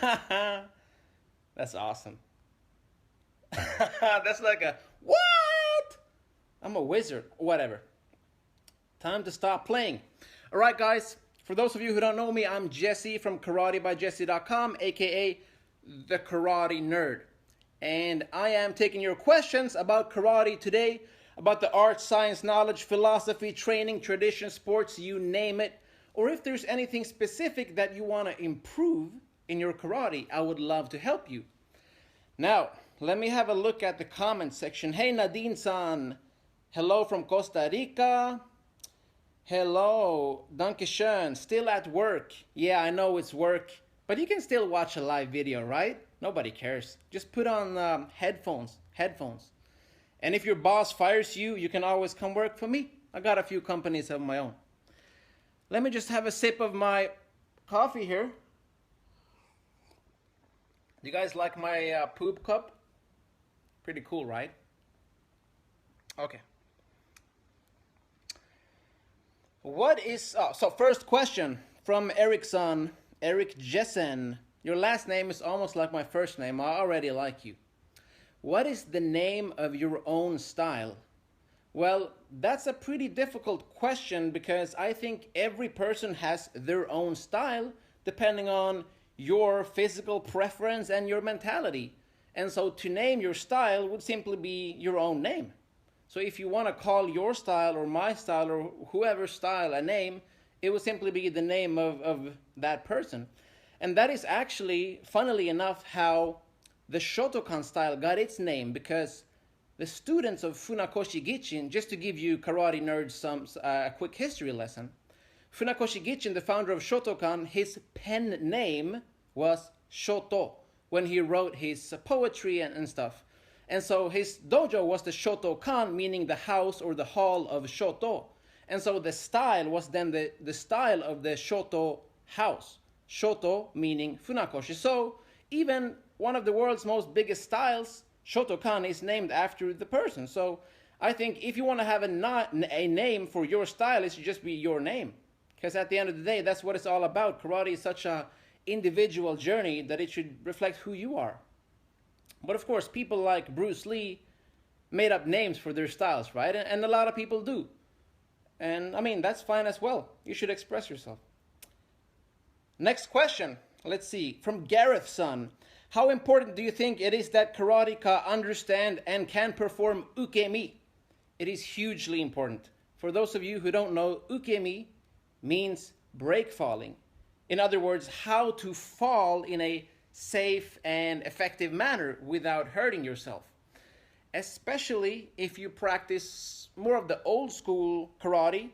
That's awesome. That's like a what? I'm a wizard. Whatever. Time to stop playing. All right, guys. For those of you who don't know me, I'm Jesse from KarateByJesse.com, aka the Karate Nerd. And I am taking your questions about karate today, about the art, science, knowledge, philosophy, training, tradition, sports, you name it. Or if there's anything specific that you want to improve in your karate, I would love to help you. Now, let me have a look at the comment section. Hey, Nadine-san. Hello from Costa Rica. Hello, Danke schön. Still at work. Yeah, I know it's work, but you can still watch a live video, right? Nobody cares. Just put on headphones. And if your boss fires you, you can always come work for me. I got a few companies of my own. Let me just have a sip of my coffee here. Do you guys like my poop cup? Pretty cool, right? Okay. What is, so first question from Erickson, Eric Jessen. Your last name is almost like my first name. I already like you. What is the name of your own style? Well, that's a pretty difficult question because I think every person has their own style depending on your physical preference and your mentality. And so to name your style would simply be your own name. So if you want to call your style or my style or whoever's style a name, it would simply be the name of that person. And that is actually, funnily enough, how the Shotokan style got its name, because the students of Funakoshi Gichin, just to give you karate nerds a quick history lesson, Funakoshi Gichin, the founder of Shotokan, his pen name was Shoto when he wrote his poetry and stuff. And so his dojo was the Shotokan, meaning the house or the hall of Shoto. And so the style was then the style of the Shoto house. Shoto meaning Funakoshi. So even one of the world's most biggest styles, Shotokan, is named after the person. So I think if you want to have a name for your style, it should just be your name. Because at the end of the day, that's what it's all about. Karate is such an individual journey that it should reflect who you are. But of course, people like Bruce Lee made up names for their styles, right? And a lot of people do. And I mean, that's fine as well. You should express yourself. Next question. Let's see. From Gareth-san. How important do you think it is that karateka understand and can perform ukemi? It is hugely important. For those of you who don't know, ukemi means break falling. In other words, how to fall in a safe and effective manner without hurting yourself. Especially if you practice more of the old school karate,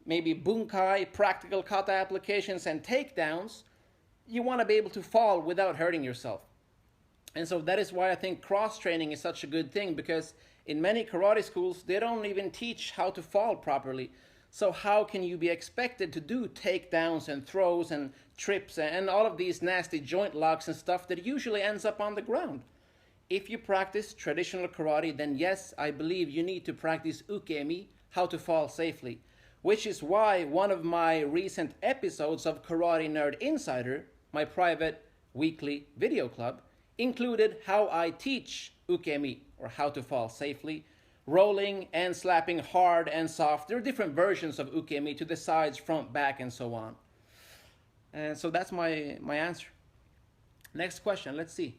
maybe bunkai, practical kata applications and takedowns, you want to be able to fall without hurting yourself. And so that is why I think cross-training is such a good thing, because in many karate schools, they don't even teach how to fall properly. So how can you be expected to do takedowns and throws and trips and all of these nasty joint locks and stuff that usually ends up on the ground? If you practice traditional karate, then yes, I believe you need to practice ukemi, how to fall safely. Which is why one of my recent episodes of Karate Nerd Insider, my private weekly video club, included how I teach ukemi, or how to fall safely, rolling and slapping hard and soft. There are different versions of ukemi to the sides, front, back, and so on. And so that's my answer. Next question, let's see.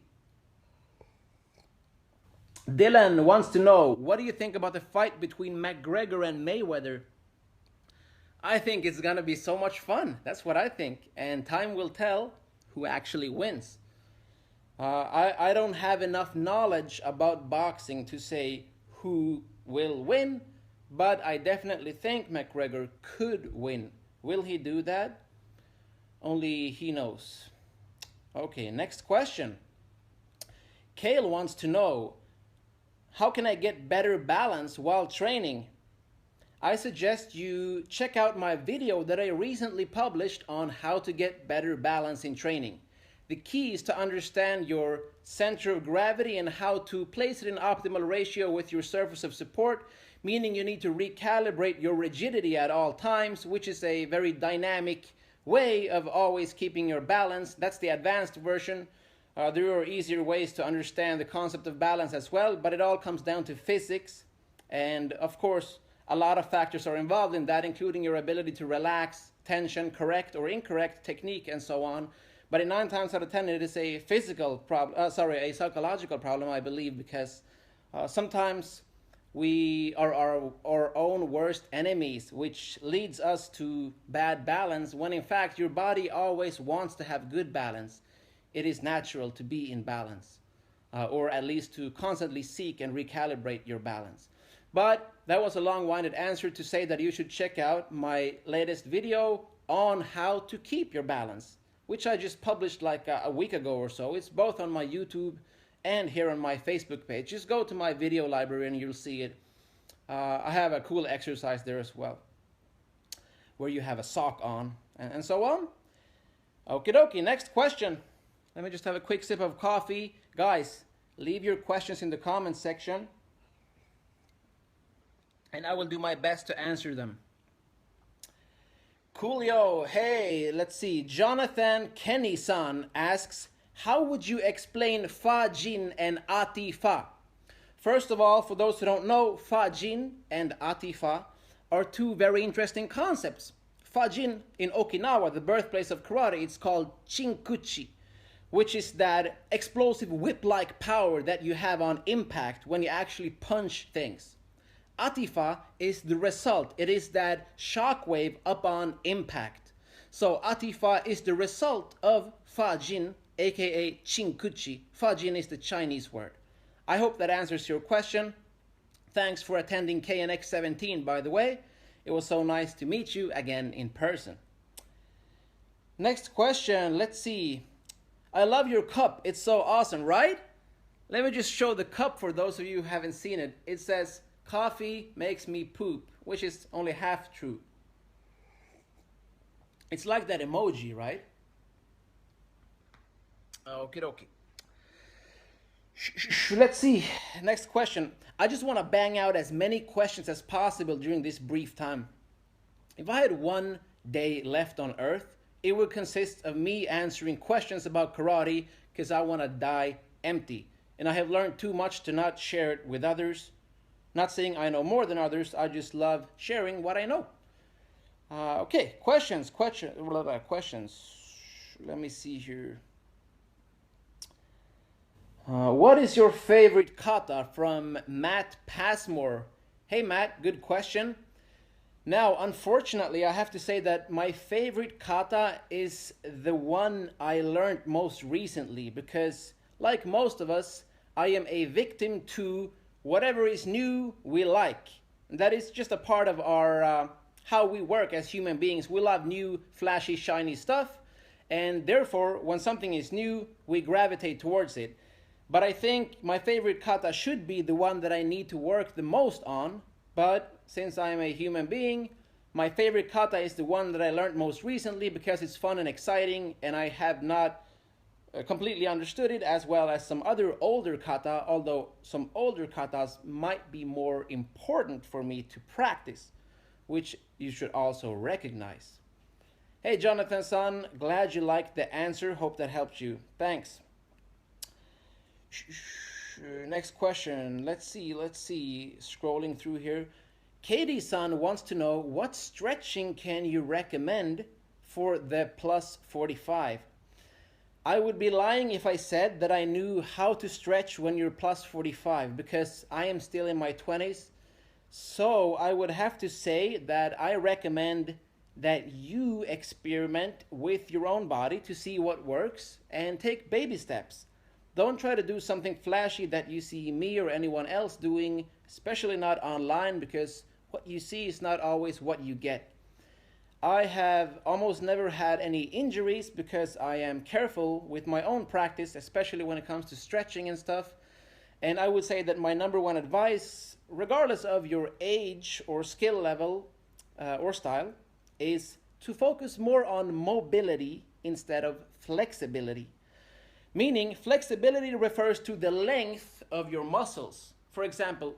Dylan wants to know, what do you think about the fight between Mcgregor and Mayweather? I think it's going to be so much fun. That's what I think. And time will tell who actually wins. I don't have enough knowledge about boxing to say who will win, but I definitely think McGregor could win. Will he do that? Only he knows. Okay, next question. Kale wants to know, how can I get better balance while training? I suggest you check out my video that I recently published on how to get better balance in training. The key is to understand your center of gravity and how to place it in optimal ratio with your surface of support, meaning you need to recalibrate your rigidity at all times, which is a very dynamic way of always keeping your balance. That's the advanced version. There are easier ways to understand the concept of balance as well, but it all comes down to physics. And of course, a lot of factors are involved in that, including your ability to relax, tension, correct or incorrect technique, and so on. But in 9 times out of 10, it is a physical problem, a psychological problem, I believe, because sometimes we are our own worst enemies, which leads us to bad balance, when in fact your body always wants to have good balance. It is natural to be in balance, or at least to constantly seek and recalibrate your balance. But that was a long-winded answer to say that you should check out my latest video on how to keep your balance, which I just published like a week ago or so. It's both on my YouTube and here on my Facebook page. Just go to my video library and you'll see it. I have a cool exercise there as well, where you have a sock on and so on. Okie dokie, next question. Let me just have a quick sip of coffee. Guys, leave your questions in the comments section, and I will do my best to answer them. Coolio, hey, let's see. Jonathan Kenny-san asks, how would you explain Fa Jin and Ati Fa? First of all, for those who don't know, Fa Jin and Ati Fa are two very interesting concepts. Fa Jin in Okinawa, the birthplace of karate, it's called Chinkuchi, which is that explosive whip-like power that you have on impact when you actually punch things. Atifa is the result. It is that shockwave upon impact. So Atifa is the result of Fajin, aka Chinkuchi. Fajin is the Chinese word. I hope that answers your question. Thanks for attending KNX 17, by the way. It was so nice to meet you again in person. Next question, let's see. I love your cup. It's so awesome, right? Let me just show the cup for those of you who haven't seen it. It says, coffee makes me poop, which is only half true. It's like that emoji, right? Okie dokie. Let's see. Next question. I just want to bang out as many questions as possible during this brief time. If I had one day left on Earth, it would consist of me answering questions about karate because I want to die empty. And I have learned too much to not share it with others. Not saying I know more than others, I just love sharing what I know. Okay, questions. Let me see here. What is your favorite kata? From Matt Passmore. Hey Matt, good question. Now, unfortunately, I have to say that my favorite kata is the one I learned most recently because, like most of us, I am a victim to whatever is new we like. That is just a part of our how we work as human beings. We love new, flashy, shiny stuff, and therefore, when something is new, we gravitate towards it. But I think my favorite kata should be the one that I need to work the most on. But since I am a human being, my favorite kata is the one that I learned most recently because it's fun and exciting, and I have not completely understood it as well as some other older kata, although some older katas might be more important for me to practice, which you should also recognize. Hey Jonathan-san, glad you liked the answer. Hope that helped you. Thanks. Next question. Let's see. Scrolling through here. Katie-san wants to know, what stretching can you recommend for the plus 45? I would be lying if I said that I knew how to stretch when you're plus 45 because I am still in my 20s. So I would have to say that I recommend that you experiment with your own body to see what works and take baby steps. Don't try to do something flashy that you see me or anyone else doing, especially not online, because what you see is not always what you get. I have almost never had any injuries because I am careful with my own practice, especially when it comes to stretching and stuff. And I would say that my number one advice, regardless of your age or skill level or style, is to focus more on mobility instead of flexibility. Meaning, flexibility refers to the length of your muscles. For example,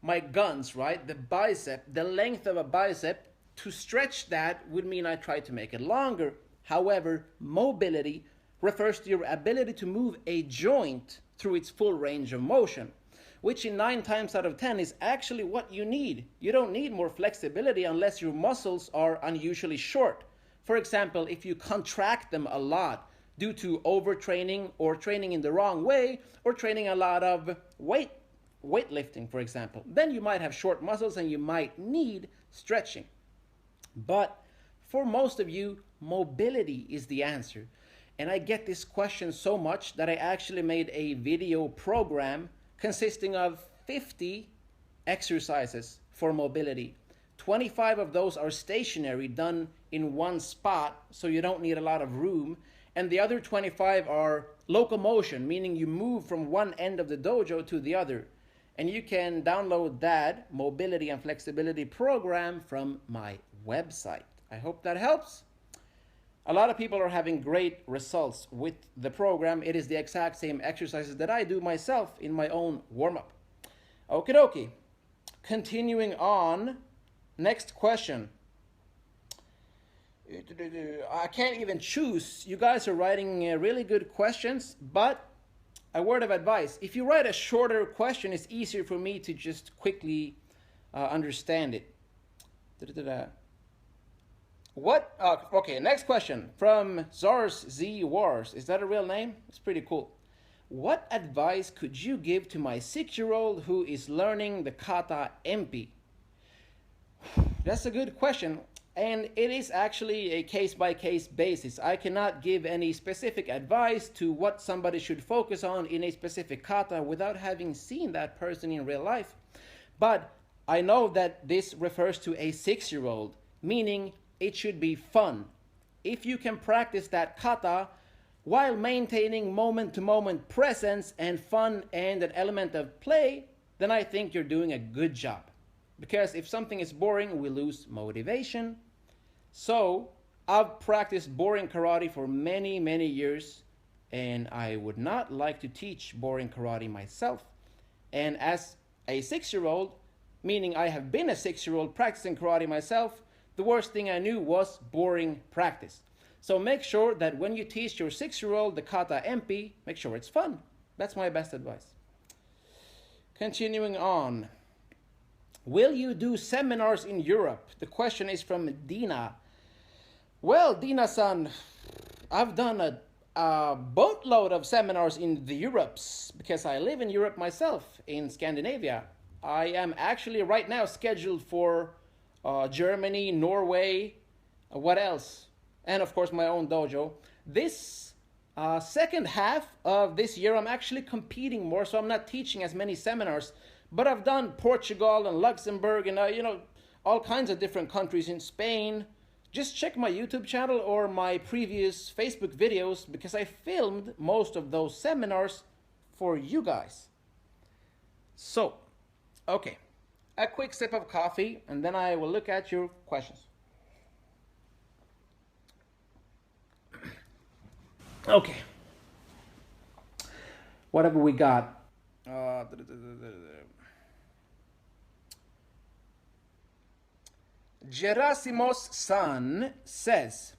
my guns, right? The bicep, the length of a bicep to stretch that would mean I try to make it longer. However, mobility refers to your ability to move a joint through its full range of motion, which in 9 times out of 10 is actually what you need. You don't need more flexibility unless your muscles are unusually short. For example, if you contract them a lot due to overtraining or training in the wrong way or training a lot of weightlifting, for example, then you might have short muscles and you might need stretching. But for most of you, mobility is the answer. And I get this question so much that I actually made a video program consisting of 50 exercises for mobility. 25 of those are stationary, done in one spot, so you don't need a lot of room. And the other 25 are locomotion, meaning you move from one end of the dojo to the other. And you can download that mobility and flexibility program from my website. I hope that helps. A lot of people are having great results with the program. It is the exact same exercises that I do myself in my own warm-up. Okie dokie. Continuing on, next question. I can't even choose. You guys are writing really good questions, but a word of advice. If you write a shorter question, it's easier for me to just quickly understand it. What? Okay, next question from Zars Z Wars. Is that a real name? It's pretty cool. What advice could you give to my 6-year-old who is learning the kata empi? That's a good question. And it is actually a case-by-case basis. I cannot give any specific advice to what somebody should focus on in a specific kata without having seen that person in real life. But I know that this refers to a 6-year-old, meaning it should be fun. If you can practice that kata while maintaining moment-to-moment presence and fun and an element of play, then I think you're doing a good job. Because if something is boring, we lose motivation. So I've practiced boring karate for many, many years, and I would not like to teach boring karate myself. And as a 6-year-old, meaning I have been a 6-year-old practicing karate myself, the worst thing I knew was boring practice. So make sure that when you teach your 6-year-old the kata empi, make sure it's fun. That's my best advice. Continuing on. Will you do seminars in Europe? The question is from Dina. Well, Dina-san, I've done a boatload of seminars in the Europes because I live in Europe myself, in Scandinavia. I am actually right now scheduled for Germany, Norway, what else? And of course my own dojo. This second half of this year I'm actually competing more, so I'm not teaching as many seminars. But I've done Portugal and Luxembourg and all kinds of different countries in Spain. Just check my YouTube channel or my previous Facebook videos because I filmed most of those seminars for you guys. So, okay. A quick sip of coffee, and then I will look at your questions. Okay. What have we got? Gerasimos' son says,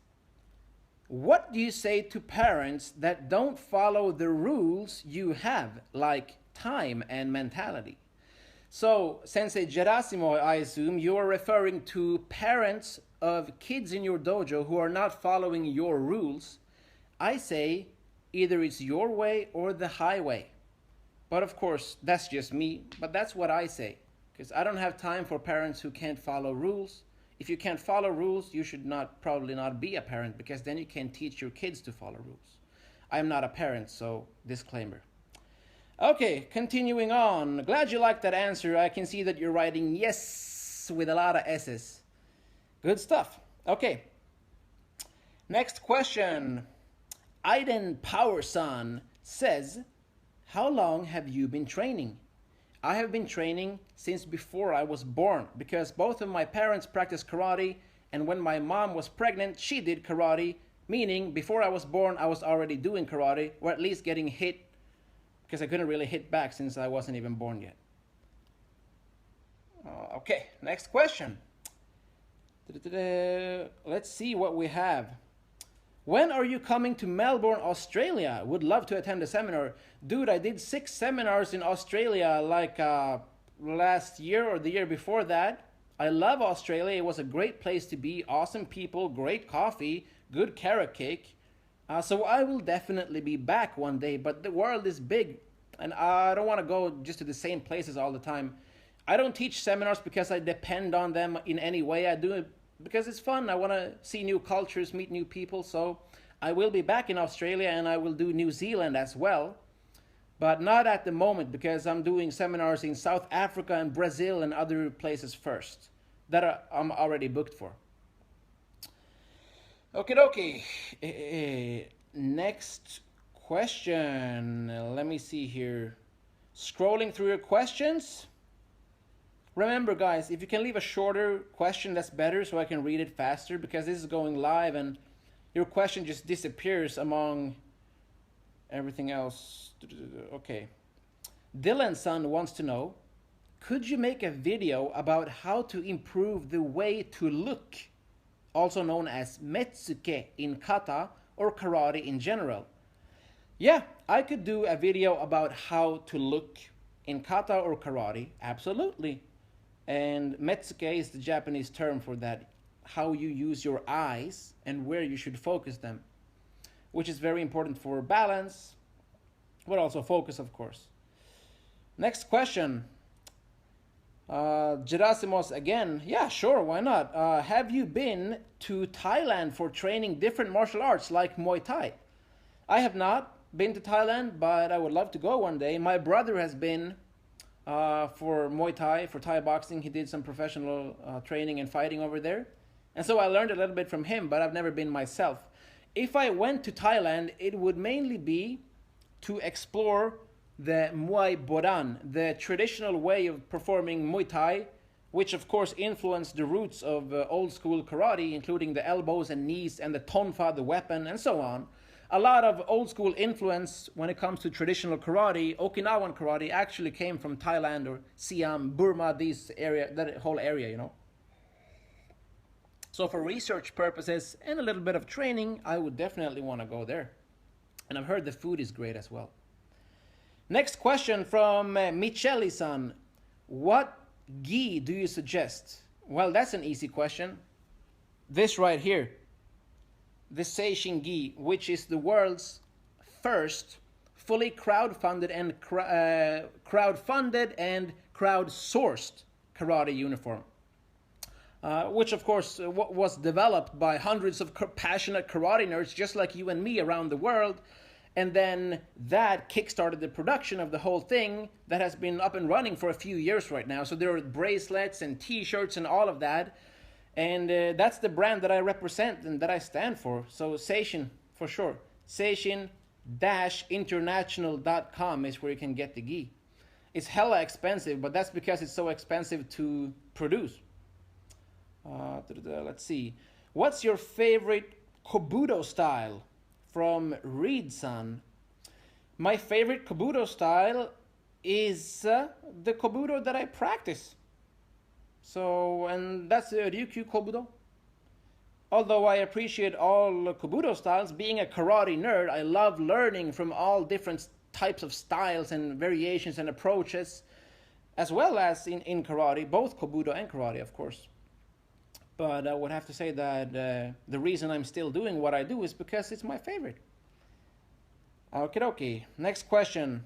what do you say to parents that don't follow the rules you have, like time and mentality? So, Sensei Gerasimo, I assume you are referring to parents of kids in your dojo who are not following your rules. I say either it's your way or the highway. But of course, that's just me, but that's what I say. Because I don't have time for parents who can't follow rules. If you can't follow rules, you should probably not be a parent, because then you can't teach your kids to follow rules. I'm not a parent, so disclaimer. Okay, continuing on. Glad you liked that answer. I can see that you're writing yes with a lot of S's. Good stuff. Okay. Next question. Aiden Powerson says, how long have you been training? I have been training since before I was born, because both of my parents practiced karate, and when my mom was pregnant, she did karate, meaning before I was born, I was already doing karate, or at least getting hit, because I couldn't really hit back since I wasn't even born yet. Okay, next question. Let's see what we have. When are you coming to Melbourne, Australia? Would love to attend a seminar. Dude, I did 6 seminars in Australia like last year or the year before that. I love Australia. It was a great place to be. Awesome people, great coffee, good carrot cake. So I will definitely be back one day, but the world is big and I don't want to go just to the same places all the time. I don't teach seminars because I depend on them in any way. I do it because it's fun. I want to see new cultures, meet new people. So I will be back in Australia and I will do New Zealand as well. But not at the moment because I'm doing seminars in South Africa and Brazil and other places first that I'm already booked for. Okie dokie. Next question. Let me see here. Scrolling through your questions. Remember, guys, if you can leave a shorter question, that's better so I can read it faster because this is going live and your question just disappears among everything else. Okay. Dylan's son wants to know, could you make a video about how to improve the way to look, also known as metsuke in kata or karate in general? Yeah, I could do a video about how to look in kata or karate, absolutely. And metsuke is the Japanese term for that, how you use your eyes and where you should focus them, which is very important for balance, but also focus, of course. Next question. Gerasimos again. Yeah, sure, why not? Have you been to Thailand for training different martial arts like Muay Thai? I have not been to Thailand, but I would love to go one day. My brother has been for Muay Thai, for Thai boxing. He did some professional training and fighting over there. And so I learned a little bit from him, but I've never been myself. If I went to Thailand, it would mainly be to explore the Muay Boran, the traditional way of performing Muay Thai, which of course influenced the roots of old school karate, including the elbows and knees and the tonfa, the weapon, and so on. A lot of old school influence when it comes to traditional karate, Okinawan karate, actually came from Thailand or Siam, Burma, that whole area, you know. So for research purposes and a little bit of training, I would definitely want to go there. And I've heard the food is great as well. Next question from Micheli-san. What gi do you suggest? Well, that's an easy question. This right here. The Seishin gi, which is the world's first fully crowdfunded and crowdsourced karate uniform. Which of course was developed by hundreds of passionate karate nerds just like you and me around the world. And then that kickstarted the production of the whole thing that has been up and running for a few years right now. So there are bracelets and t-shirts and all of that. And that's the brand that I represent and that I stand for. So Seishin, for sure. Seishin-international.com is where you can get the gi. It's hella expensive, but that's because it's so expensive to produce. Let's see. What's your favorite Kobudo style? From Reed-san. My favorite Kobudo style is the Kobudo that I practice. So, and that's Ryukyu Kobudo. Although I appreciate all Kobudo styles, being a karate nerd, I love learning from all different types of styles and variations and approaches, as well as in karate, both Kobudo and karate, of course. But I would have to say that the reason I'm still doing what I do is because it's my favorite. Okie dokie. Next question.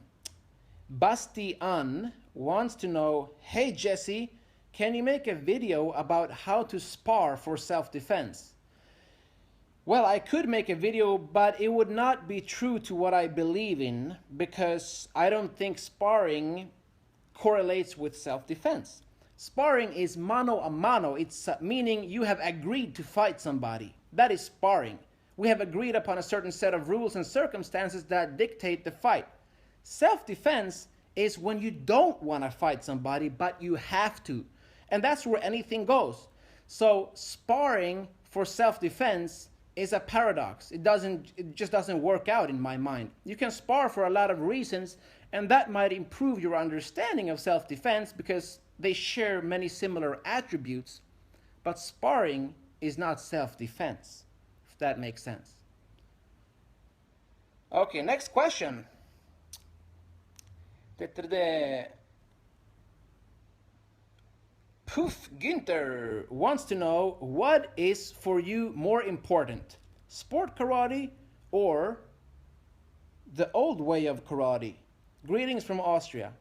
Basti An wants to know, hey Jesse, can you make a video about how to spar for self-defense? Well, I could make a video, but it would not be true to what I believe in because I don't think sparring correlates with self-defense. Sparring is mano a mano. It's meaning you have agreed to fight somebody. That is sparring. We have agreed upon a certain set of rules and circumstances that dictate the fight. Self-defense is when you don't want to fight somebody, but you have to. And that's where anything goes. So sparring for self-defense is a paradox. It just doesn't work out in my mind. You can spar for a lot of reasons, and that might improve your understanding of self-defense because they share many similar attributes. but sparring is not self-defense, if that makes sense. Okay, next question. Poof Günther wants to know, what is for you more important, sport karate or the old way of karate? Greetings from Austria.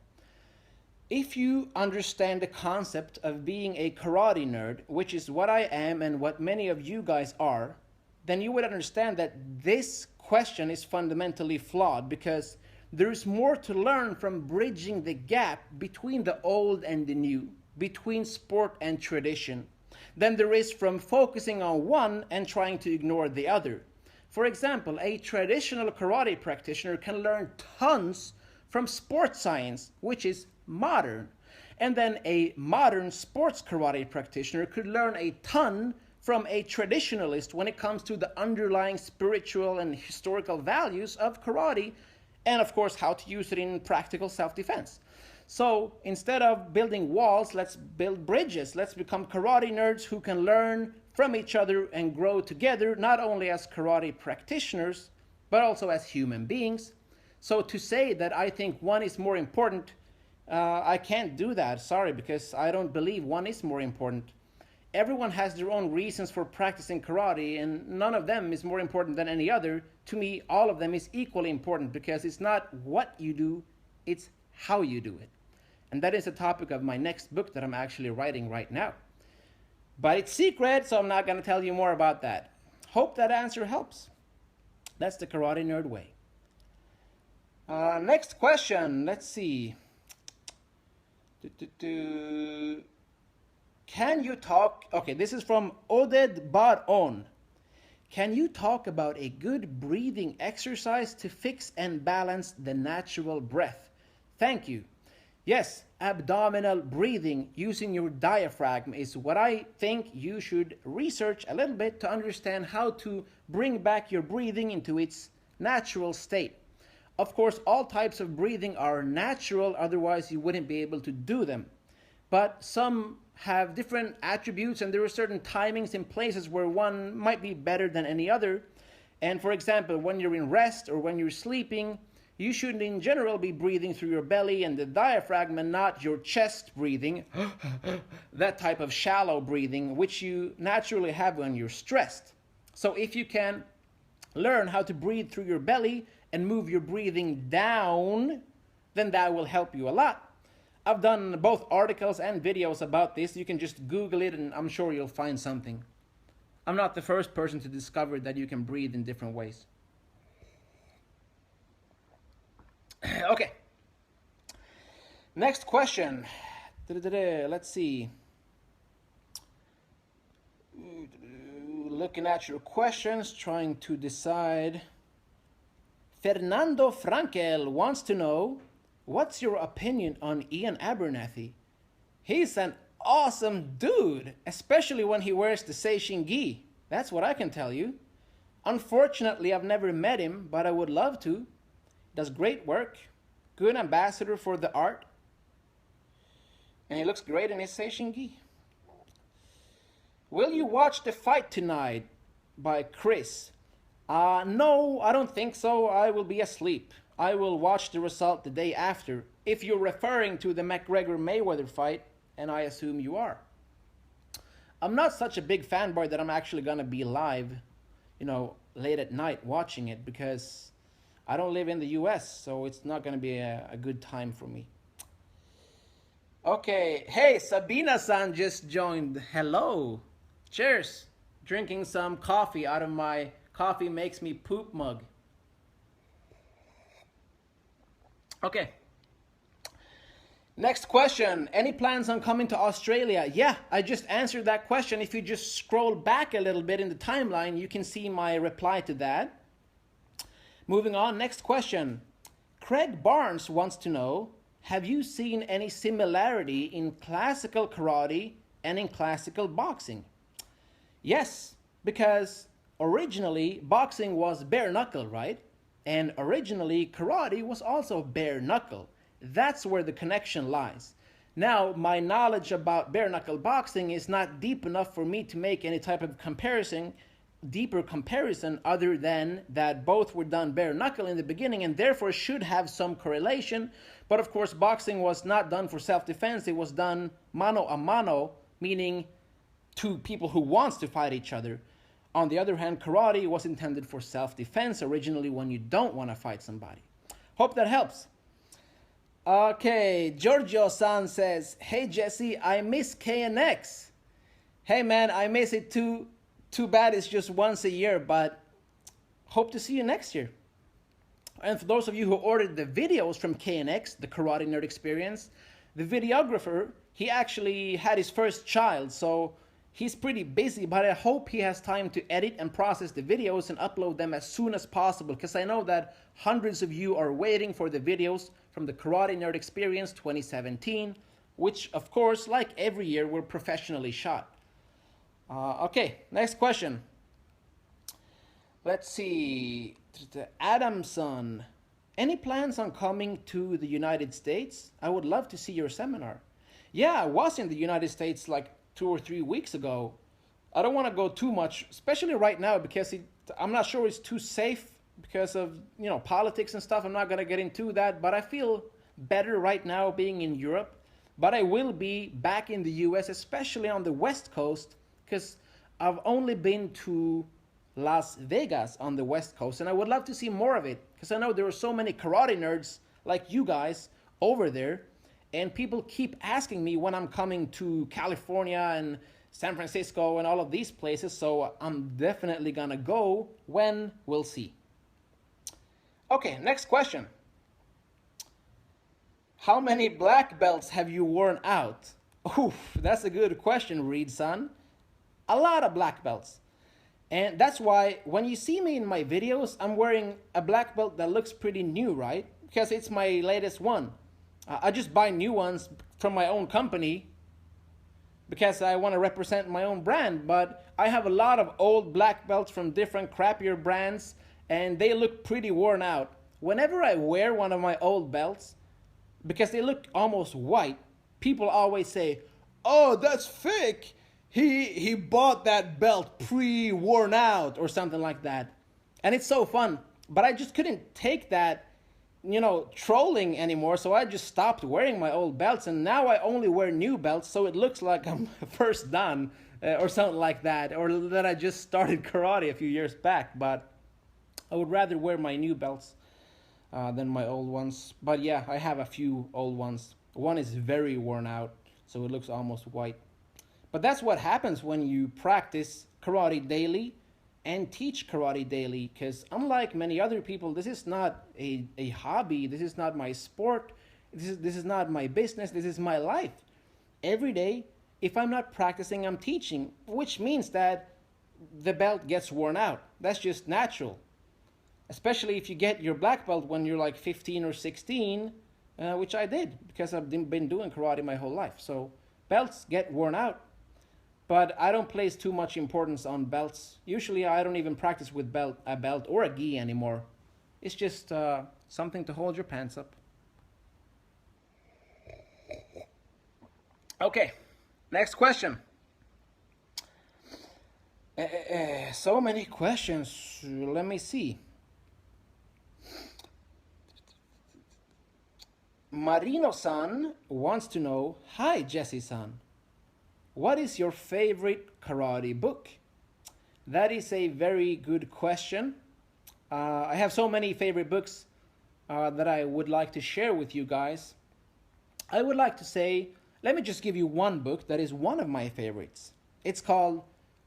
If you understand the concept of being a karate nerd, which is what I am and what many of you guys are, then you would understand that this question is fundamentally flawed, because there's more to learn from bridging the gap between the old and the new, between sport and tradition, than there is from focusing on one and trying to ignore the other. For example, a traditional karate practitioner can learn tons from sports science, which is modern. And then a modern sports karate practitioner could learn a ton from a traditionalist when it comes to the underlying spiritual and historical values of karate, and of course how to use it in practical self-defense. So instead of building walls, let's build bridges. Let's become karate nerds who can learn from each other and grow together, not only as karate practitioners, but also as human beings. So to say that I think one is more important, I can't do that, sorry, because I don't believe one is more important. Everyone has their own reasons for practicing karate, and none of them is more important than any other. To me, all of them is equally important, because it's not what you do, it's how you do it. And that is the topic of my next book that I'm actually writing right now. But it's secret, so I'm not going to tell you more about that. Hope that answer helps. That's the karate nerd way. Next question, let's see. Can you talk, okay, this is from Oded Baron. Can you talk about a good breathing exercise to fix and balance the natural breath? Thank you. Yes, abdominal breathing using your diaphragm is what I think you should research a little bit to understand how to bring back your breathing into its natural state. Of course, all types of breathing are natural, otherwise you wouldn't be able to do them. But some have different attributes, and there are certain timings and places where one might be better than any other. And for example, when you're in rest or when you're sleeping, you should in general be breathing through your belly and the diaphragm and not your chest breathing, that type of shallow breathing, which you naturally have when you're stressed. So if you can learn how to breathe through your belly and move your breathing down, then that will help you a lot. I've done both articles and videos about this. You can just Google it and I'm sure you'll find something. I'm not the first person to discover that you can breathe in different ways. Okay. Next question. Let's see. Looking at your questions, trying to decide. Fernando Frankel wants to know, what's your opinion on Ian Abernathy? He's an awesome dude, especially when he wears the Seishin gi. That's what I can tell you. Unfortunately, I've never met him, but I would love to. Does great work, good ambassador for the art, and he looks great in his Seishin gi. Will you watch the fight tonight by Chris? No, I don't think so. I will be asleep. I will watch the result the day after, if you're referring to the Mcgregor Mayweather fight, and I assume you are. I'm not such a big fanboy that I'm actually going to be live, late at night watching it, because I don't live in the US, so it's not going to be a good time for me. Okay, hey, Sabina-san just joined. Hello. Cheers. Drinking some coffee out of my coffee makes me poop mug. Okay. Next question. Any plans on coming to Australia? Yeah, I just answered that question. If you just scroll back a little bit in the timeline, you can see my reply to that. Moving on, next question. Craig Barnes wants to know, have you seen any similarity in classical karate and in classical boxing? Yes, because originally boxing was bare knuckle, right? And originally karate was also bare knuckle. That's where the connection lies. Now, my knowledge about bare knuckle boxing is not deep enough for me to make any type of deeper comparison, other than that both were done bare knuckle in the beginning and therefore should have some correlation. But of course, boxing was not done for self-defense. It was done mano a mano, meaning two people who wants to fight each other. On the other hand, karate was intended for self-defense originally, when you don't want to fight somebody. Hope that helps. Okay, Giorgio-san says, "Hey Jesse, I miss KNX. Hey man, I miss it too. Too bad it's just once a year, but hope to see you next year." And for those of you who ordered the videos from KNX, the Karate Nerd Experience, the videographer, he actually had his first child, so he's pretty busy, but I hope he has time to edit and process the videos and upload them as soon as possible, because I know that hundreds of you are waiting for the videos from the Karate Nerd Experience 2017, which, of course, like every year, were professionally shot. Okay, next question. Let's see. Adamson. "Any plans on coming to the United States? I would love to see your seminar." Yeah, I was in the United States like 2 or 3 weeks ago. I don't want to go too much, especially right now, because I'm not sure it's too safe because of, politics and stuff. I'm not going to get into that, but I feel better right now being in Europe. But I will be back in the US, especially on the West Coast, because I've only been to Las Vegas on the West Coast, and I would love to see more of it, because I know there are so many karate nerds like you guys over there, and people keep asking me when I'm coming to California and San Francisco and all of these places, so I'm definitely gonna go when, we'll see. Okay, next question. "How many black belts have you worn out?" Oof, that's a good question, Reed-san. A lot of black belts. And that's why when you see me in my videos, I'm wearing a black belt that looks pretty new, right? Because it's my latest one. I just buy new ones from my own company because I want to represent my own brand. But I have a lot of old black belts from different crappier brands, and they look pretty worn out. Whenever I wear one of my old belts, because they look almost white, people always say, "Oh, that's fake. He bought that belt pre-worn out," or something like that. And it's so fun. But I just couldn't take that, trolling anymore, so I just stopped wearing my old belts, and now I only wear new belts, so it looks like I'm first done, or something like that, or that I just started karate a few years back. But I would rather wear my new belts than my old ones. But yeah, I have a few old ones. One is very worn out, so it looks almost white. But that's what happens when you practice karate daily and teach karate daily, because unlike many other people, this is not a hobby, this is not my sport, this is not my business, this is my life. Every day, if I'm not practicing, I'm teaching, which means that the belt gets worn out. That's just natural. Especially if you get your black belt when you're like 15 or 16, which I did, because I've been doing karate my whole life. So belts get worn out. But I don't place too much importance on belts. Usually I don't even practice with a belt or a gi anymore. It's just something to hold your pants up. Okay, next question. So many questions. Let me see. Marino-san wants to know, "Hi Jesse-san. What is your favorite karate book?" That is a very good question. I have so many favorite books that I would like to share with you guys. I would like to say, let me just give you one book that is one of my favorites. It's called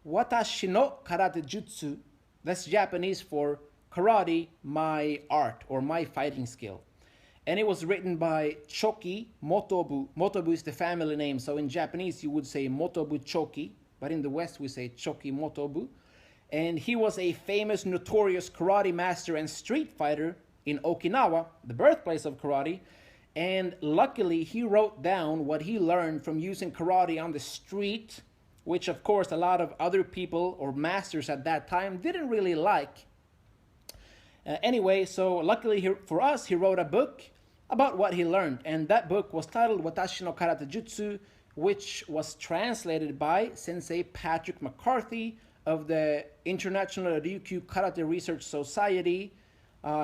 Watashi no Karate Jutsu. That's Japanese for Karate, My Art, or My Fighting Skill. And it was written by Choki Motobu. Motobu is the family name, so in Japanese you would say Motobu Choki, but in the West we say Choki Motobu. And he was a famous, notorious karate master and street fighter in Okinawa, the birthplace of karate. And luckily he wrote down what he learned from using karate on the street, which of course a lot of other people or masters at that time didn't really like. Anyway, so luckily for us, he wrote a book. about what he learned. And that book was titled Watashi no Karate Jutsu, which was translated by Sensei Patrick McCarthy of the International Ryukyu Karate Research Society.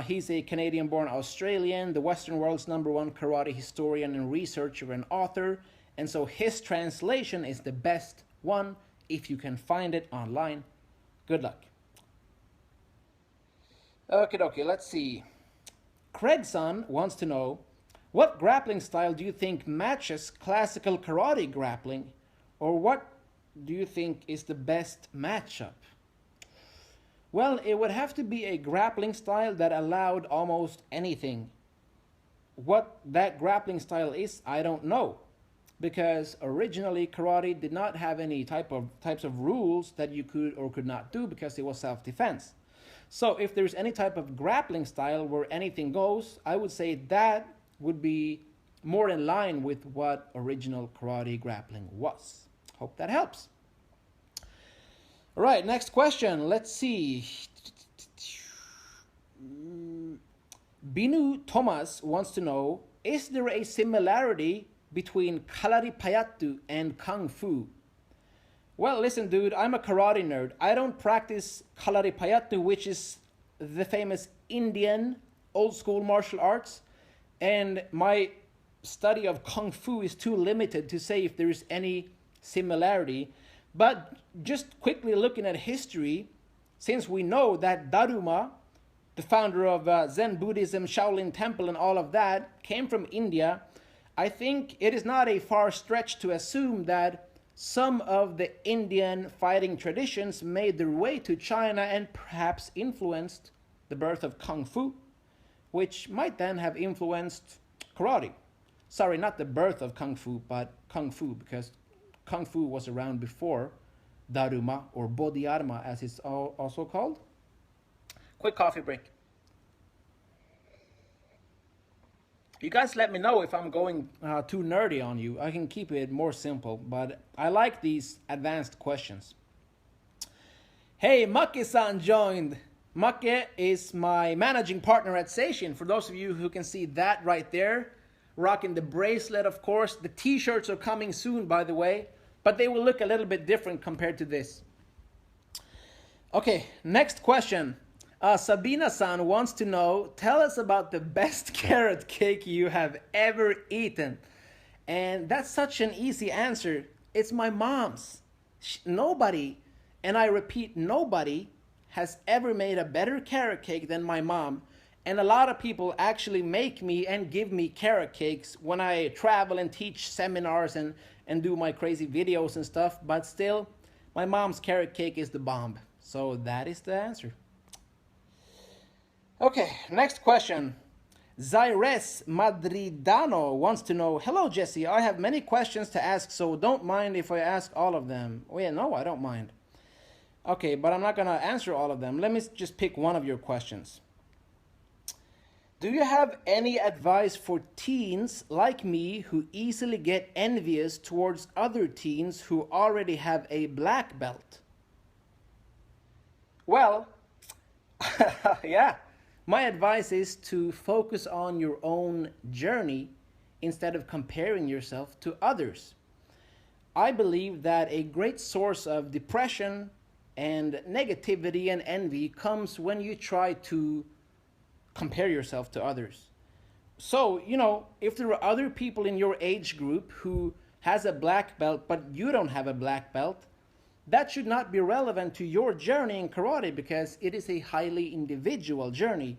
He's a Canadian-born Australian, the Western world's #1 karate historian and researcher and author. And so his translation is the best one if you can find it online. Good luck. Okay, let's see. Craigson wants to know, what grappling style do you think matches classical karate grappling? Or what do you think is the best matchup? Well, it would have to be a grappling style that allowed almost anything. What that grappling style is, I don't know. Because originally karate did not have any types of rules that you could or could not do because it was self-defense. So if there's any type of grappling style where anything goes, I would say that would be more in line with what original karate grappling was. Hope that helps. All right, next question. Let's see. Binu Thomas wants to know, is there a similarity between Kalaripayattu and Kungfu? Well, listen, dude, I'm a karate nerd. I don't practice Kalaripayattu, which is the famous Indian old school martial arts. And my study of Kung Fu is too limited to say if there is any similarity. But just quickly looking at history, since we know that Daruma, the founder of Zen Buddhism, Shaolin Temple, and all of that, came from India, I think it is not a far stretch to assume that some of the Indian fighting traditions made their way to China and perhaps influenced the birth of Kung Fu, which might then have influenced karate. Sorry, not the birth of Kung Fu, but Kung Fu, because Kung Fu was around before Daruma, or Bodhidharma as it's also called. Quick coffee break. You guys let me know if I'm going too nerdy on you. I can keep it more simple, but I like these advanced questions. Hey, Maki-san joined. Maki is my managing partner at Seishin. For those of you who can see that right there, rocking the bracelet, of course. The t-shirts are coming soon, by the way, but they will look a little bit different compared to this. Okay, next question. Sabina-san wants to know, tell us about the best carrot cake you have ever eaten. And that's such an easy answer. It's my mom's. Nobody, and I repeat, nobody has ever made a better carrot cake than my mom. And a lot of people actually make me and give me carrot cakes when I travel and teach seminars and do my crazy videos and stuff. But still, my mom's carrot cake is the bomb. So that is the answer. Okay, next question. Zaires Madridano wants to know, hello Jesse, I have many questions to ask, so don't mind if I ask all of them. Oh yeah, no, I don't mind. Okay, but I'm not going to answer all of them. Let me just pick one of your questions. Do you have any advice for teens like me who easily get envious towards other teens who already have a black belt? Well, yeah. My advice is to focus on your own journey instead of comparing yourself to others. I believe that a great source of depression and negativity and envy comes when you try to compare yourself to others. So, if there are other people in your age group who has a black belt but you don't have a black belt, that should not be relevant to your journey in karate because it is a highly individual journey.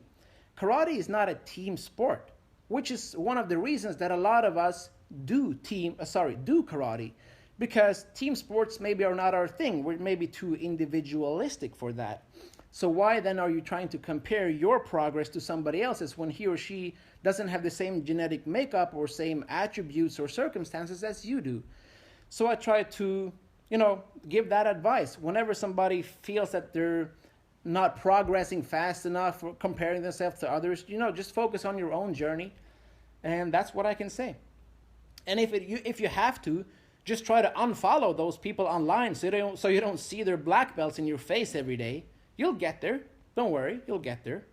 Karate is not a team sport, which is one of the reasons that a lot of us do karate, because team sports maybe are not our thing. We're maybe too individualistic for that. So why then are you trying to compare your progress to somebody else's when he or she doesn't have the same genetic makeup or same attributes or circumstances as you do? So I try to give that advice. Whenever somebody feels that they're not progressing fast enough or comparing themselves to others, just focus on your own journey. And that's what I can say. And if you have to, just try to unfollow those people online so you don't see their black belts in your face every day. You'll get there. Don't worry, you'll get there.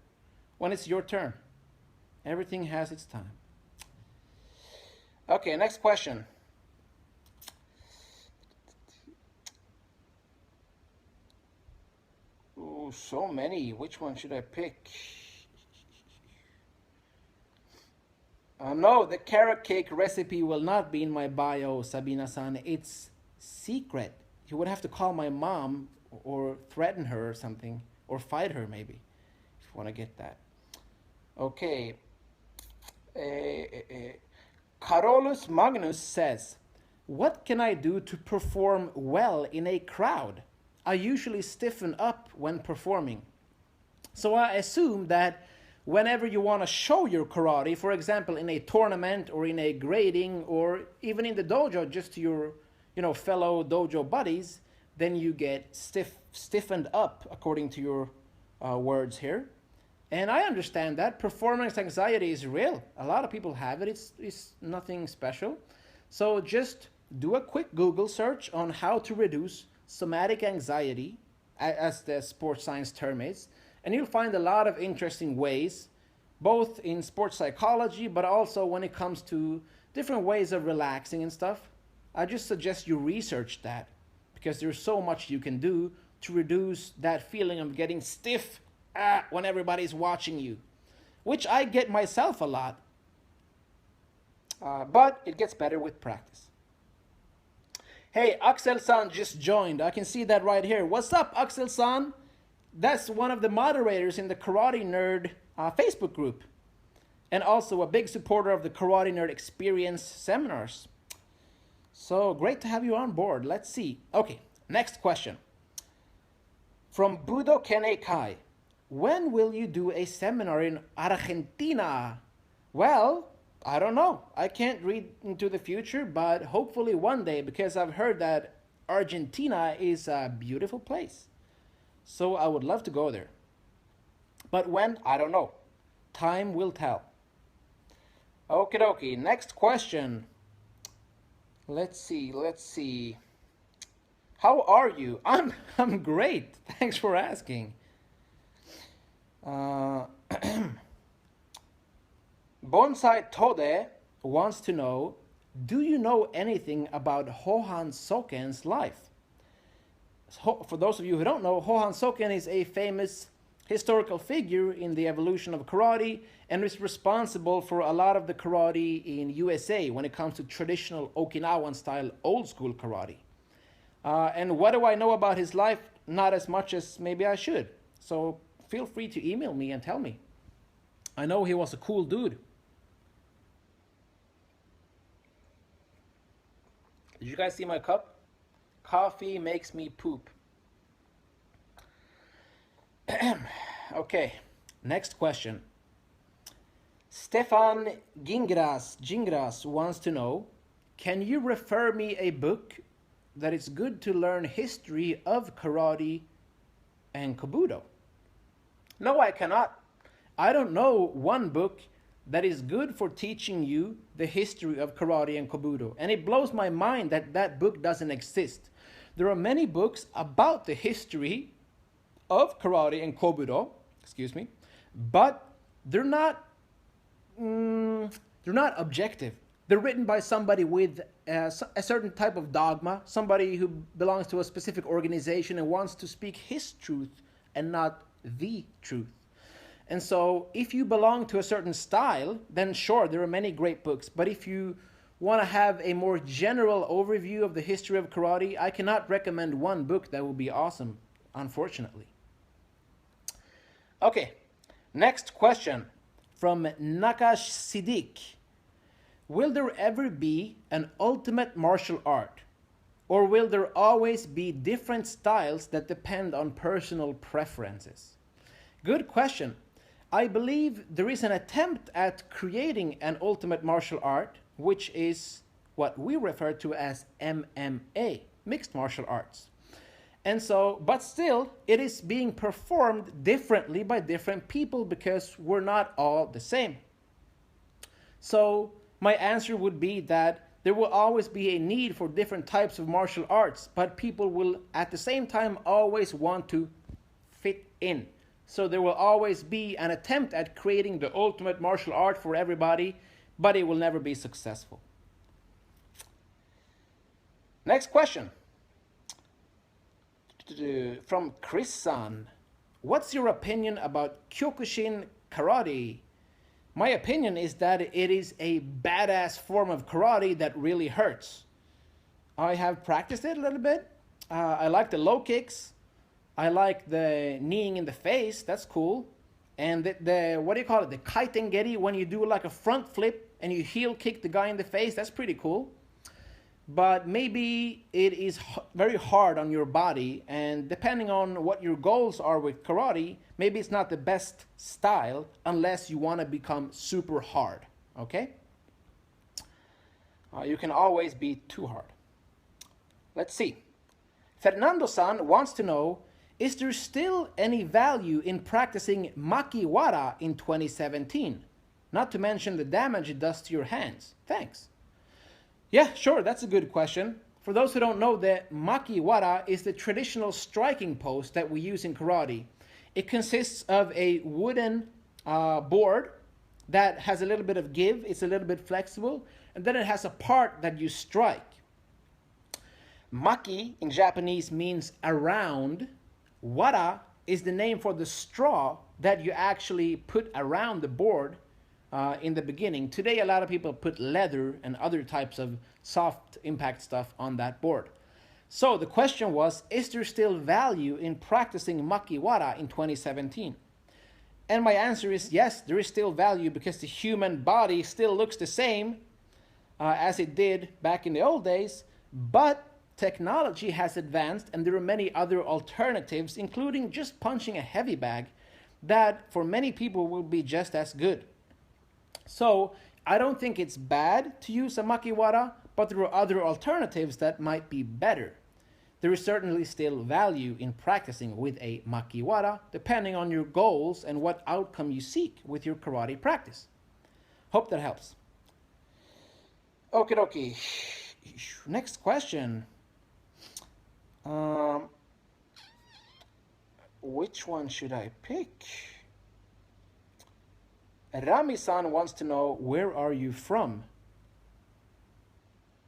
When it's your turn. Everything has its time. Okay, next question. Ooh, so many. Which one should I pick? No, the carrot cake recipe will not be in my bio, Sabina-san. It's secret. You would have to call my mom or threaten her or something, or fight her maybe, if you want to get that. Okay. Carolus Magnus says, what can I do to perform well in a crowd? I usually stiffen up when performing. So I assume that whenever you want to show your karate, for example, in a tournament or in a grading or even in the dojo, just to your fellow dojo buddies, then you get stiffened up, according to your words here. And I understand that performance anxiety is real. A lot of people have it. It's nothing special. So just do a quick Google search on how to reduce somatic anxiety, as the sports science term is, and you'll find a lot of interesting ways, both in sports psychology, but also when it comes to different ways of relaxing and stuff. I just suggest you research that, because there's so much you can do to reduce that feeling of getting stiff when everybody's watching you, which I get myself a lot. But it gets better with practice. Hey, Axel-san just joined. I can see that right here. What's up, Axel-san? That's one of the moderators in the Karate Nerd Facebook group, and also a big supporter of the Karate Nerd Experience seminars. So great to have you on board. Let's see. Okay, next question. From Budo Kene Kai. When will you do a seminar in Argentina? Well, I don't know. I can't read into the future, but hopefully one day, because I've heard that Argentina is a beautiful place. So I would love to go there. But when? I don't know. Time will tell. Okie dokie. Next question. Let's see. How are you? I'm great. Thanks for asking. Bonsai Tode wants to know, do you know anything about Hohan Soken's life? For those of you who don't know, Hohan Soken is a famous historical figure in the evolution of karate and is responsible for a lot of the karate in USA when it comes to traditional Okinawan style old school karate. And what do I know about his life? Not as much as maybe I should. So feel free to email me and tell me. I know he was a cool dude. Did you guys see my cup? Coffee makes me poop. Okay, next question. Stefan Gingras wants to know, can you refer me a book that is good to learn history of karate and kobudo? No, I cannot. I don't know one book that is good for teaching you the history of karate and kobudo. And it blows my mind that that book doesn't exist. There are many books about the history of karate and kobudo, but they're not objective. They're written by somebody with a certain type of dogma, somebody who belongs to a specific organization and wants to speak his truth and not the truth. And so if you belong to a certain style, then sure, there are many great books. But if you want to have a more general overview of the history of karate, I cannot recommend one book that will be awesome, unfortunately. Okay, next question from Nakash Siddiq. Will there ever be an ultimate martial art? Or will there always be different styles that depend on personal preferences? Good question. I believe there is an attempt at creating an ultimate martial art, which is what we refer to as MMA, mixed martial arts. And so, but still, it is being performed differently by different people because we're not all the same. So, my answer would be that there will always be a need for different types of martial arts, but people will at the same time always want to fit in. So there will always be an attempt at creating the ultimate martial art for everybody, but it will never be successful. Next question from Chris-san. What's your opinion about Kukushkin karate? My opinion is that it is a badass form of karate that really hurts. I have practiced it a little bit. I like the low kicks. I like the kneeing in the face. That's cool. And the what do you call it? The kaitengeri, when you do like a front flip and you heel kick the guy in the face. That's pretty cool. But maybe it is very hard on your body, and depending on what your goals are with karate, maybe it's not the best style unless you want to become super hard, okay? You can always be too hard. Let's see. Fernando-san wants to know, is there still any value in practicing Makiwara in 2017? Not to mention the damage it does to your hands. Thanks. Yeah, sure, that's a good question. For those who don't know, the Makiwara is the traditional striking pose that we use in karate. It consists of a wooden board that has a little bit of give, it's a little bit flexible, and then it has a part that you strike. Maki in Japanese means around. Wara is the name for the straw that you actually put around the board in the beginning. Today, a lot of people put leather and other types of soft impact stuff on that board. So the question was, is there still value in practicing Makiwara in 2017? And my answer is yes, there is still value, because the human body still looks the same as it did back in the old days, but technology has advanced and there are many other alternatives, including just punching a heavy bag, that for many people will be just as good. So I don't think it's bad to use a Makiwara, but there are other alternatives that might be better. There is certainly still value in practicing with a Makiwara, depending on your goals and what outcome you seek with your karate practice. Hope that helps. Okie dokie. Next question. Which one should I pick? Rami-san wants to know, where are you from?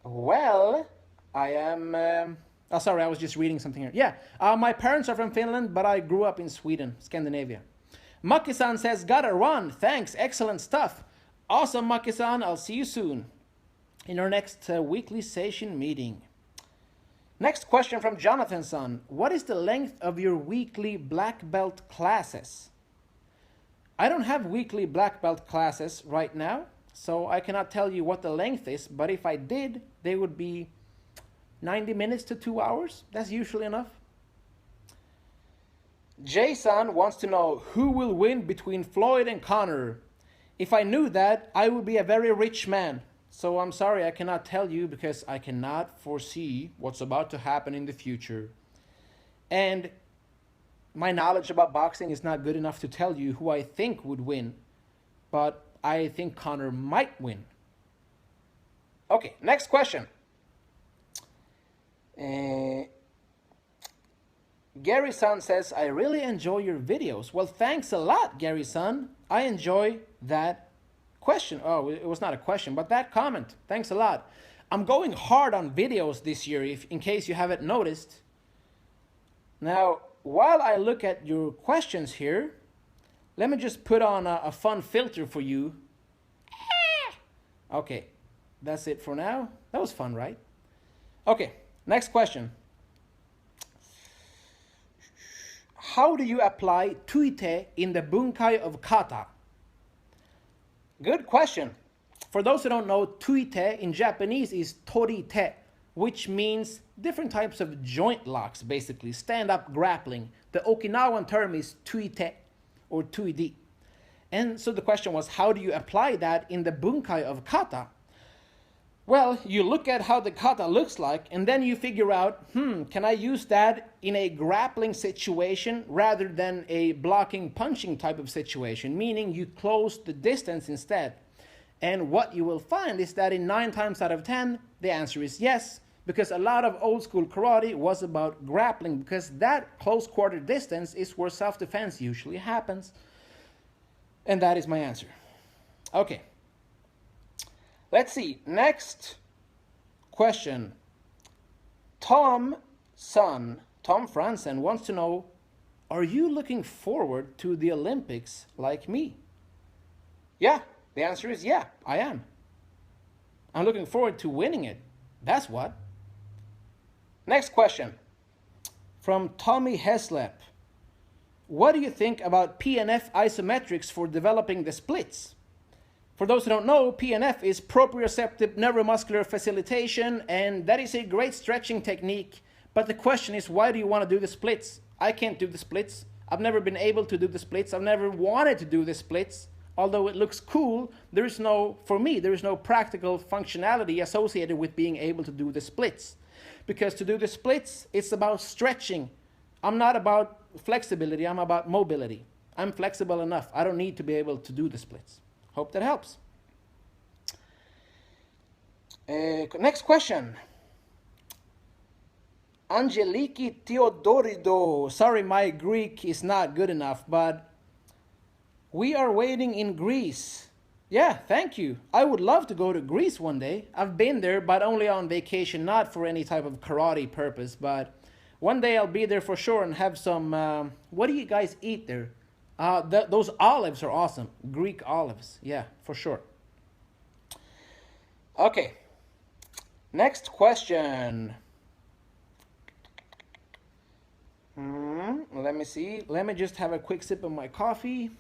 Well, I am... sorry, I was just reading something here. Yeah, my parents are from Finland, but I grew up in Sweden, Scandinavia. Maki-san says, gotta run. Thanks, excellent stuff. Awesome, Maki-san. I'll see you soon in our next weekly session meeting. Next question from Jonathan-san. What is the length of your weekly black belt classes? I don't have weekly black belt classes right now, so I cannot tell you what the length is, but if I did, they would be 90 minutes to 2 hours. That's usually enough. Jason wants to know, who will win between Floyd and Conor? If I knew that, I would be a very rich man. So I'm sorry, I cannot tell you, because I cannot foresee what's about to happen in the future. And my knowledge about boxing is not good enough to tell you who I think would win, but I think Conor might win. Okay, next question. Gary-san says, I really enjoy your videos. Well, thanks a lot, Gary-san. I enjoy that question. Oh, it was not a question, but that comment. Thanks a lot. I'm going hard on videos this year, in case you haven't noticed. Now, while I look at your questions here, let me just put on a fun filter for you. Okay, that's it for now. That was fun, right? Okay, next question. How do you apply tuite in the bunkai of kata? Good question. For those who don't know, tuite in Japanese is torite, which means different types of joint locks, basically, stand-up grappling. The Okinawan term is tuite or tuidi. And so the question was, how do you apply that in the bunkai of kata? Well, you look at how the kata looks like, and then you figure out, can I use that in a grappling situation rather than a blocking, punching type of situation, meaning you close the distance instead. And what you will find is that in 9 times out of 10, the answer is yes, because a lot of old school karate was about grappling, because that close quarter distance is where self-defense usually happens. And that is my answer. Okay. Let's see. Next question Tom Franzen wants to know, are you looking forward to the Olympics like me? Yeah, the answer is yeah, I am. I'm looking forward to winning it. That's what. Next question from Tommy Heslep. What do you think about PNF isometrics for developing the splits? For those who don't know, PNF is proprioceptive neuromuscular facilitation, and that is a great stretching technique. But the question is, why do you want to do the splits? I can't do the splits. I've never been able to do the splits. I've never wanted to do the splits. Although it looks cool, for me, there is no practical functionality associated with being able to do the splits. Because to do the splits, it's about stretching. I'm not about flexibility, I'm about mobility. I'm flexible enough. I don't need to be able to do the splits. Hope that helps. Next question. Angeliki Theodorido. Sorry, my Greek is not good enough, but we are waiting in Greece. Yeah, thank you. I would love to go to Greece one day. I've been there, but only on vacation, not for any type of karate purpose. But one day I'll be there for sure and have some... what do you guys eat there? Those olives are awesome. Greek olives. Yeah, for sure. Okay. Next question. Let me see. Let me just have a quick sip of my coffee.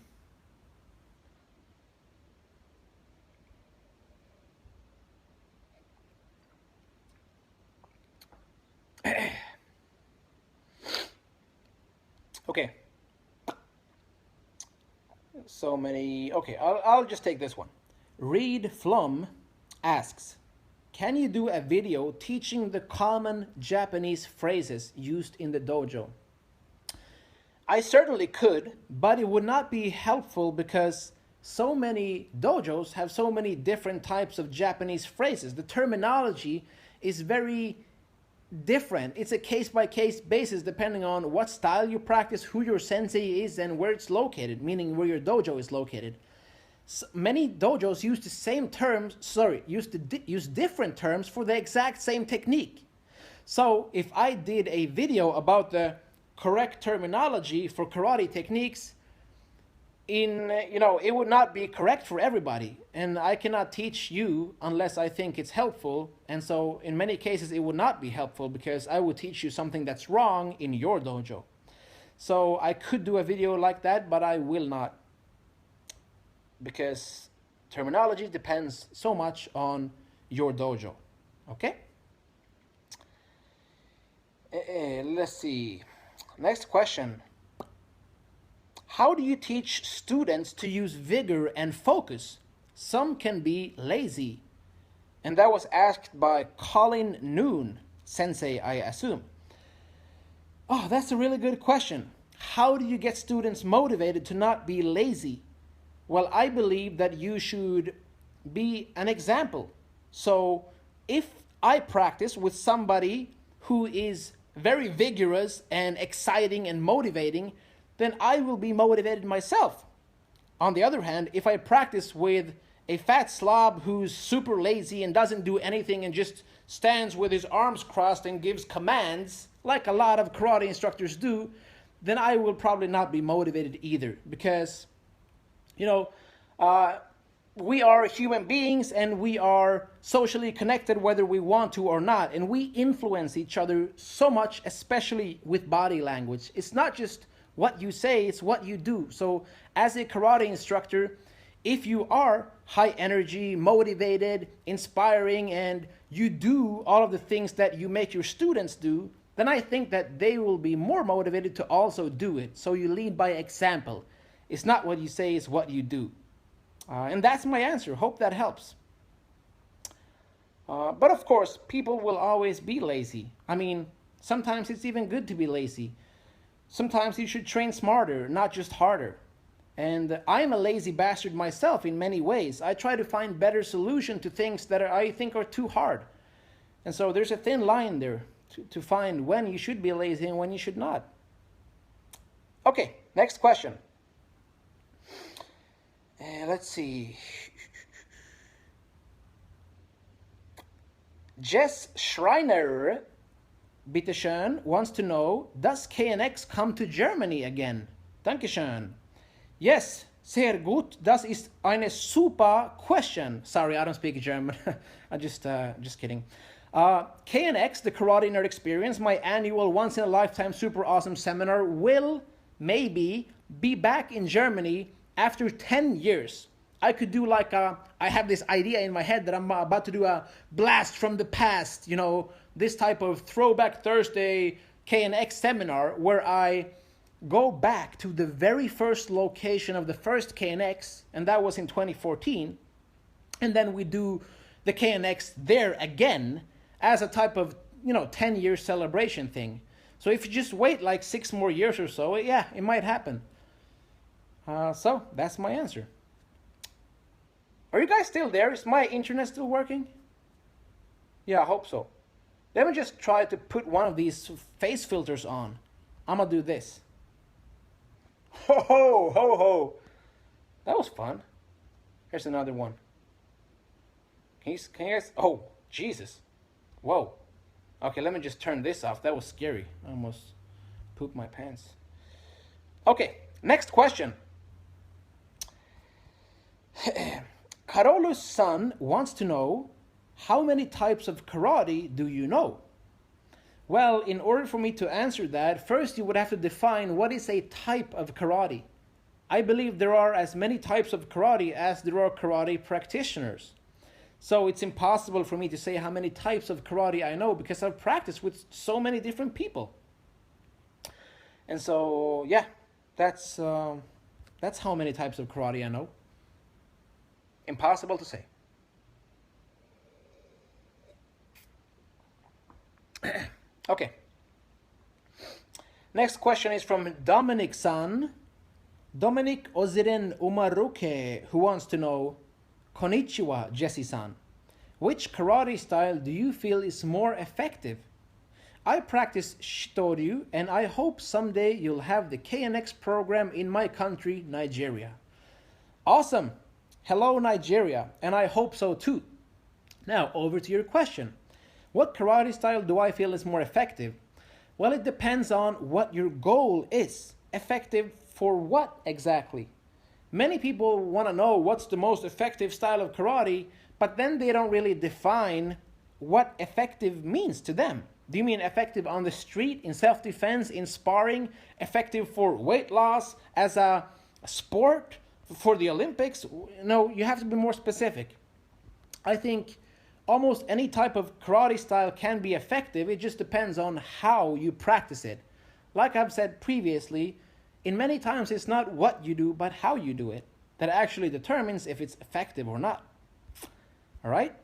Okay. So many. Okay, I'll just take this one. Reed Flum asks, can you do a video teaching the common Japanese phrases used in the dojo? I certainly could, but it would not be helpful because so many dojos have so many different types of Japanese phrases. The terminology is very different. It's a case-by-case basis depending on what style you practice, who your sensei is, and where it's located, meaning where your dojo is located. So many dojos use the same terms, use different terms for the exact same technique. So if I did a video about the correct terminology for karate techniques, it would not be correct for everybody, and I cannot teach you unless I think it's helpful. And so in many cases it would not be helpful because I would teach you something that's wrong in your dojo. So I could do a video like that, but I will not, because terminology depends so much on your dojo. Okay? Let's see. Next question. How do you teach students to use vigor and focus? Some can be lazy. And that was asked by Colin Noon, sensei, I assume. Oh, that's a really good question. How do you get students motivated to not be lazy? Well, I believe that you should be an example. So if I practice with somebody who is very vigorous and exciting and motivating, then I will be motivated myself. On the other hand, if I practice with a fat slob who's super lazy and doesn't do anything and just stands with his arms crossed and gives commands, like a lot of karate instructors do, then I will probably not be motivated either. Because, we are human beings and we are socially connected whether we want to or not. And we influence each other so much, especially with body language. It's not just what you say, it's what you do. So as a karate instructor, if you are high energy, motivated, inspiring, and you do all of the things that you make your students do, then I think that they will be more motivated to also do it. So you lead by example. It's not what you say, it's what you do. And that's my answer. Hope that helps. But of course, people will always be lazy. I mean, sometimes it's even good to be lazy. Sometimes you should train smarter, not just harder. And I'm a lazy bastard myself in many ways. I try to find better solutions to things that I think are too hard. And so there's a thin line there to find when you should be lazy and when you should not. Okay, next question. Let's see. Jess Schreiner Bitteschön wants to know, does KNX come to Germany again? Dankeschön. Yes, sehr gut. Das ist eine super question. Sorry, I don't speak German. I just kidding. KNX, the Karate Nerd Experience, my annual once-in-a-lifetime super awesome seminar, will maybe be back in Germany after 10 years. I could do like I have this idea in my head that I'm about to do a blast from the past, you know, this type of Throwback Thursday KNX seminar where I go back to the very first location of the first KNX, and that was in 2014, and then we do the KNX there again as a type of, you know, 10-year celebration thing. So if you just wait like 6 more years or so, yeah, it might happen. So that's my answer. Are you guys still there? Is my internet still working? Yeah, I hope so. Let me just try to put one of these face filters on. I'm gonna do this. Ho ho ho ho! That was fun. Here's another one. Can you guys? Oh, Jesus! Whoa. Okay, let me just turn this off. That was scary. I almost pooped my pants. Okay, next question. Karolu's son wants to know, how many types of karate do you know? Well, in order for me to answer that, first you would have to define what is a type of karate. I believe there are as many types of karate as there are karate practitioners. So it's impossible for me to say how many types of karate I know because I've practiced with so many different people. And so, yeah, that's how many types of karate I know. Impossible to say. Okay. Next question is from Dominic-san. Dominic Oziren Umaruke, who wants to know, Konnichiwa, Jesse-san. Which karate style do you feel is more effective? I practice Shitoryu, and I hope someday you'll have the KNX program in my country, Nigeria. Awesome! Hello, Nigeria, and I hope so too. Now, over to your question. What karate style do I feel is more effective? Well, it depends on what your goal is. Effective for what exactly? Many people want to know what's the most effective style of karate, but then they don't really define what effective means to them. Do you mean effective on the street, in self-defense, in sparring, effective for weight loss, as a sport, for the Olympics? No, you have to be more specific. I think almost any type of karate style can be effective. It just depends on how you practice it. Like I've said previously, in many times it's not what you do, but how you do it that actually determines if it's effective or not. All right?